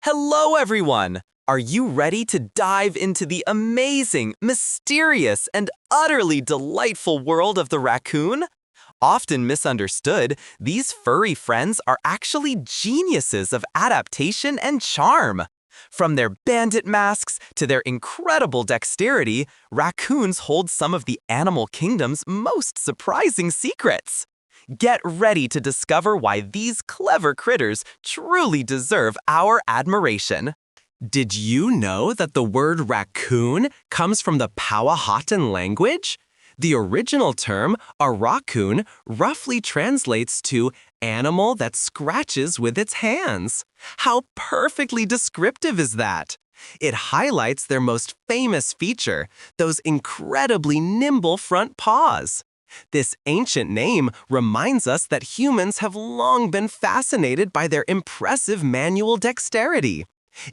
Hello, everyone! Are you ready to dive into the amazing, mysterious, and utterly delightful world of the raccoon? Often misunderstood, these furry friends are actually geniuses of adaptation and charm. From their bandit masks to their incredible dexterity, raccoons hold some of the animal kingdom's most surprising secrets. Get ready to discover why these clever critters truly deserve our admiration. Did you know that the word raccoon comes from the Powhatan language? The original term, a raccoon, roughly translates to animal that scratches with its hands. How perfectly descriptive is that? It highlights their most famous feature, those incredibly nimble front paws. This ancient name reminds us that humans have long been fascinated by their impressive manual dexterity.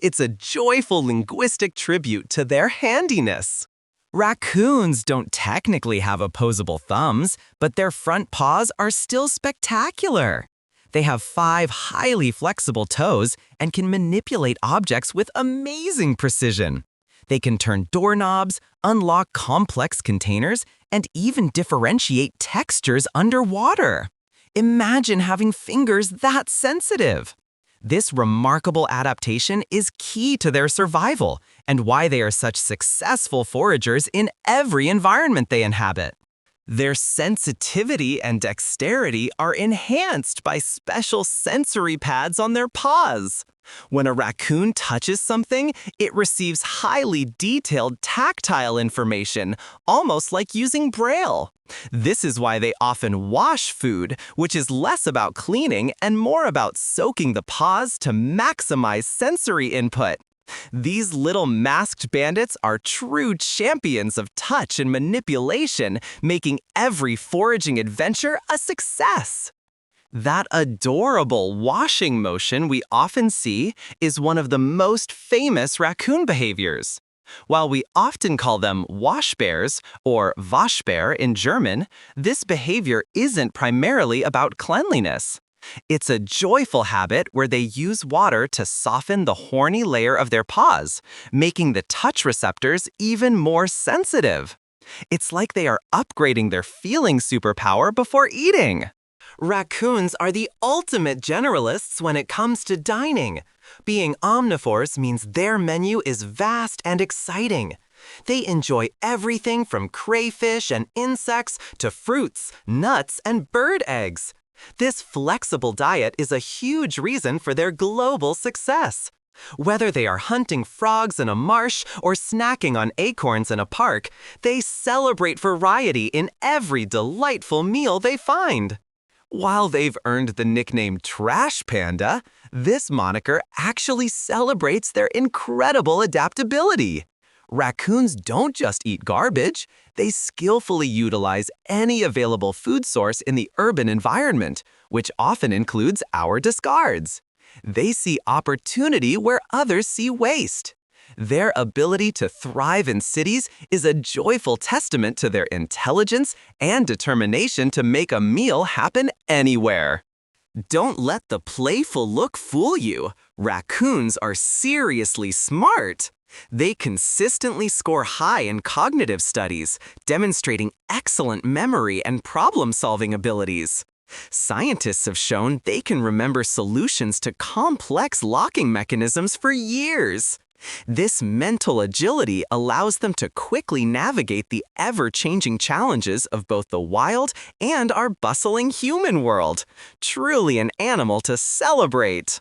It's a joyful linguistic tribute to their handiness. Raccoons don't technically have opposable thumbs, but their front paws are still spectacular. They have 5 highly flexible toes and can manipulate objects with amazing precision. They can turn doorknobs, unlock complex containers, and even differentiate textures underwater. Imagine having fingers that sensitive. This remarkable adaptation is key to their survival and why they are such successful foragers in every environment they inhabit. Their sensitivity and dexterity are enhanced by special sensory pads on their paws. When a raccoon touches something, it receives highly detailed tactile information, almost like using Braille. This is why they often wash food, which is less about cleaning and more about soaking the paws to maximize sensory input. These little masked bandits are true champions of touch and manipulation, making every foraging adventure a success. That adorable washing motion we often see is one of the most famous raccoon behaviors. While we often call them wash bears or Waschbär in German, this behavior isn't primarily about cleanliness. It's a joyful habit where they use water to soften the horny layer of their paws, making the touch receptors even more sensitive. It's like they are upgrading their feeling superpower before eating. Raccoons are the ultimate generalists when it comes to dining. Being omnivores means their menu is vast and exciting. They enjoy everything from crayfish and insects to fruits, nuts, and bird eggs. This flexible diet is a huge reason for their global success. Whether they are hunting frogs in a marsh or snacking on acorns in a park, they celebrate variety in every delightful meal they find. While they've earned the nickname Trash Panda, this moniker actually celebrates their incredible adaptability. Raccoons don't just eat garbage, they skillfully utilize any available food source in the urban environment, which often includes our discards. They see opportunity where others see waste. Their ability to thrive in cities is a joyful testament to their intelligence and determination to make a meal happen anywhere. Don't let the playful look fool you. Raccoons are seriously smart. They consistently score high in cognitive studies, demonstrating excellent memory and problem-solving abilities. Scientists have shown they can remember solutions to complex locking mechanisms for years. This mental agility allows them to quickly navigate the ever-changing challenges of both the wild and our bustling human world. Truly an animal to celebrate.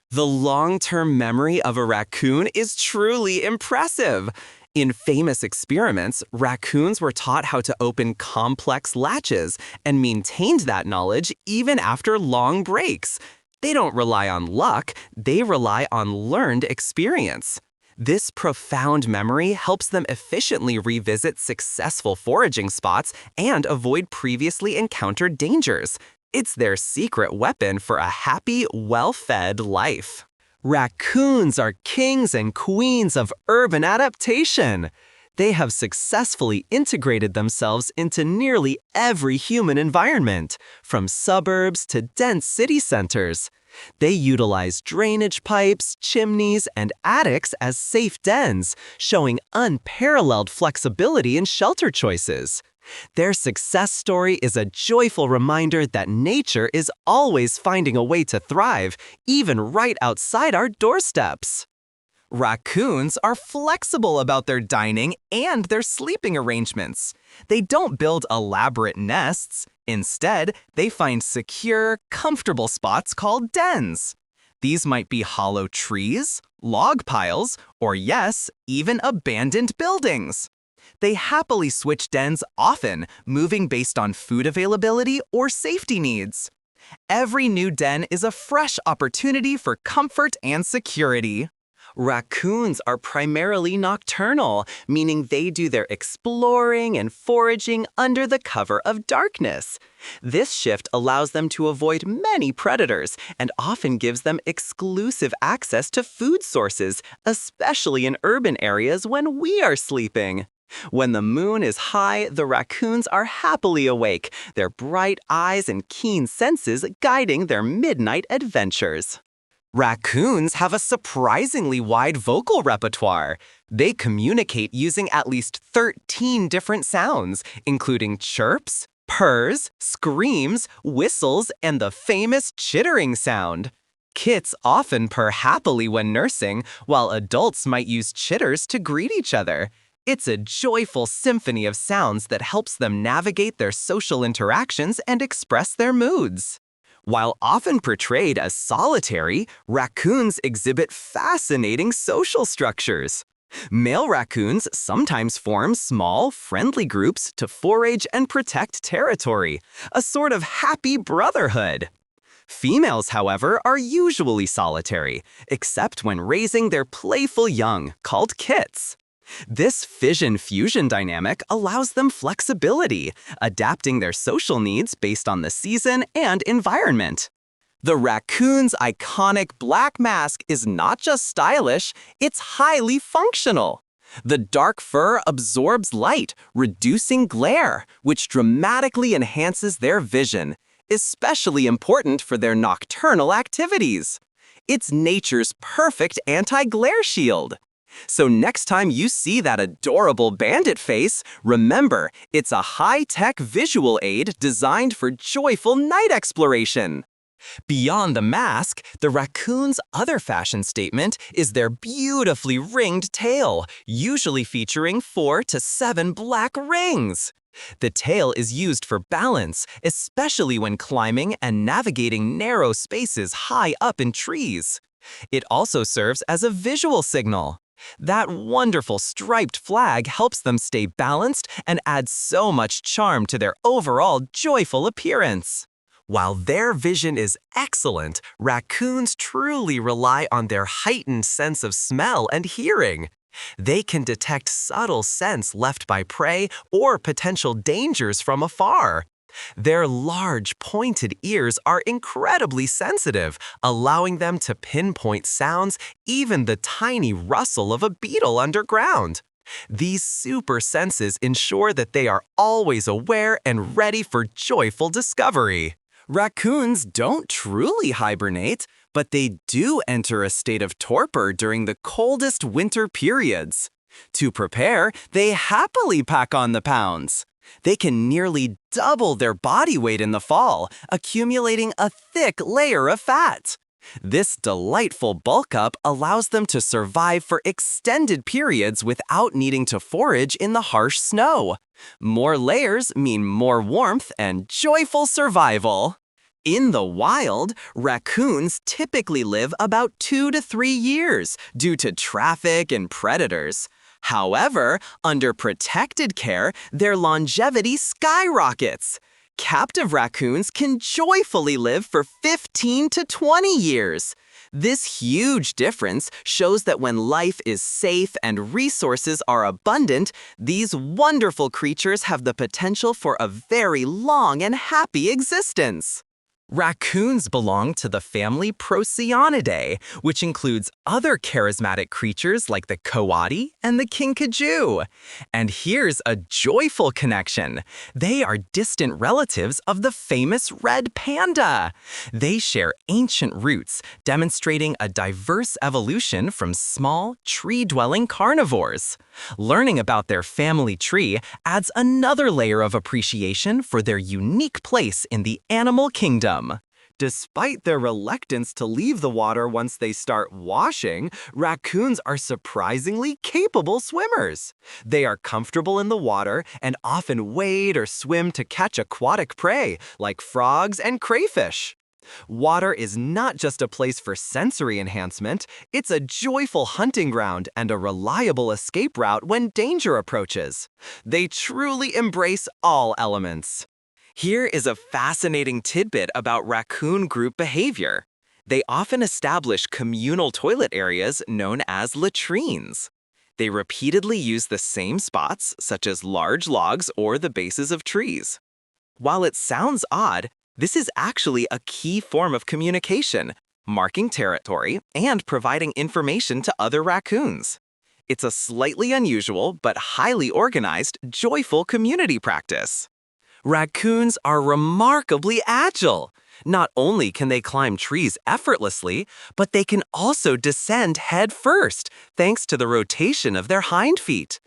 The long-term memory of a raccoon is truly impressive. In famous experiments, raccoons were taught how to open complex latches and maintained that knowledge even after long breaks. They don't rely on luck, they rely on learned experience. This profound memory helps them efficiently revisit successful foraging spots and avoid previously encountered dangers. It's their secret weapon for a happy, well-fed life. Raccoons are kings and queens of urban adaptation. They have successfully integrated themselves into nearly every human environment, from suburbs to dense city centers. They utilize drainage pipes, chimneys, and attics as safe dens, showing unparalleled flexibility in shelter choices. Their success story is a joyful reminder that nature is always finding a way to thrive, even right outside our doorsteps. Raccoons are flexible about their dining and their sleeping arrangements. They don't build elaborate nests. Instead, they find secure, comfortable spots called dens. These might be hollow trees, log piles, or yes, even abandoned buildings. They happily switch dens often, moving based on food availability or safety needs. Every new den is a fresh opportunity for comfort and security. Raccoons are primarily nocturnal, meaning they do their exploring and foraging under the cover of darkness. This shift allows them to avoid many predators and often gives them exclusive access to food sources, especially in urban areas when we are sleeping. When the moon is high, the raccoons are happily awake, their bright eyes and keen senses guiding their midnight adventures. Raccoons have a surprisingly wide vocal repertoire. They communicate using at least 13 different sounds, including chirps, purrs, screams, whistles, and the famous chittering sound. Kits often purr happily when nursing, while adults might use chitters to greet each other. It's a joyful symphony of sounds that helps them navigate their social interactions and express their moods. While often portrayed as solitary, raccoons exhibit fascinating social structures. Male raccoons sometimes form small, friendly groups to forage and protect territory, a sort of happy brotherhood. Females, however, are usually solitary, except when raising their playful young, called kits. This fission-fusion dynamic allows them flexibility, adapting their social needs based on the season and environment. The raccoon's iconic black mask is not just stylish, it's highly functional. The dark fur absorbs light, reducing glare, which dramatically enhances their vision, especially important for their nocturnal activities. It's nature's perfect anti-glare shield. So next time you see that adorable bandit face, remember, it's a high-tech visual aid designed for joyful night exploration. Beyond the mask, the raccoon's other fashion statement is their beautifully ringed tail, usually featuring 4 to 7 black rings. The tail is used for balance, especially when climbing and navigating narrow spaces high up in trees. It also serves as a visual signal. That wonderful striped flag helps them stay balanced and adds so much charm to their overall joyful appearance. While their vision is excellent, raccoons truly rely on their heightened sense of smell and hearing. They can detect subtle scents left by prey or potential dangers from afar. Their large, pointed ears are incredibly sensitive, allowing them to pinpoint sounds, even the tiny rustle of a beetle underground. These super senses ensure that they are always aware and ready for joyful discovery. Raccoons don't truly hibernate, but they do enter a state of torpor during the coldest winter periods. To prepare, they happily pack on the pounds. They can nearly double their body weight in the fall, accumulating a thick layer of fat. This delightful bulk up allows them to survive for extended periods without needing to forage in the harsh snow. More layers mean more warmth and joyful survival. In the wild, raccoons typically live about 2 to 3 years due to traffic and predators. However, under protected care, their longevity skyrockets. Captive raccoons can joyfully live for 15 to 20 years. This huge difference shows that when life is safe and resources are abundant, these wonderful creatures have the potential for a very long and happy existence. Raccoons belong to the family Procyonidae, which includes other charismatic creatures like the coati and the kinkajou. And here's a joyful connection. They are distant relatives of the famous red panda. They share ancient roots, demonstrating a diverse evolution from small, tree-dwelling carnivores. Learning about their family tree adds another layer of appreciation for their unique place in the animal kingdom. Despite their reluctance to leave the water once they start washing, raccoons are surprisingly capable swimmers. They are comfortable in the water and often wade or swim to catch aquatic prey, like frogs and crayfish. Water is not just a place for sensory enhancement, it's a joyful hunting ground and a reliable escape route when danger approaches. They truly embrace all elements. Here is a fascinating tidbit about raccoon group behavior. They often establish communal toilet areas known as latrines. They repeatedly use the same spots, such as large logs or the bases of trees. While it sounds odd, this is actually a key form of communication, marking territory and providing information to other raccoons. It's a slightly unusual but highly organized, joyful community practice. Raccoons are remarkably agile. Not only can they climb trees effortlessly, but they can also descend head first, thanks to the rotation of their hind feet.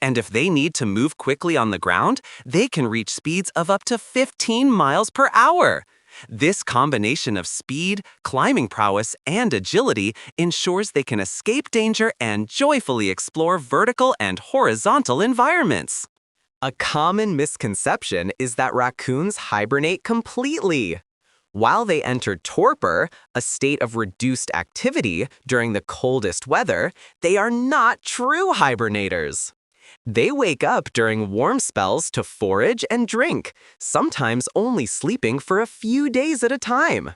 And if they need to move quickly on the ground, they can reach speeds of up to 15 miles per hour. This combination of speed, climbing prowess, and agility ensures they can escape danger and joyfully explore vertical and horizontal environments. A common misconception is that raccoons hibernate completely. While they enter torpor, a state of reduced activity during the coldest weather, they are not true hibernators. They wake up during warm spells to forage and drink, sometimes only sleeping for a few days at a time.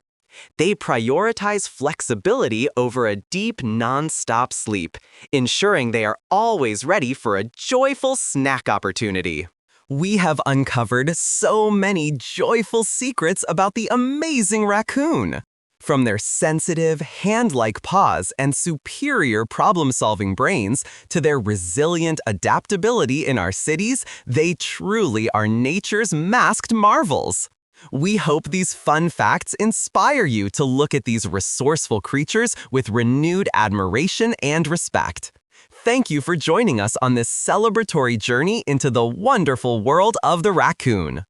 They prioritize flexibility over a deep, non-stop sleep, ensuring they are always ready for a joyful snack opportunity. We have uncovered so many joyful secrets about the amazing raccoon. From their sensitive, hand-like paws and superior problem-solving brains to their resilient adaptability in our cities, they truly are nature's masked marvels. We hope these fun facts inspire you to look at these resourceful creatures with renewed admiration and respect. Thank you for joining us on this celebratory journey into the wonderful world of the raccoon.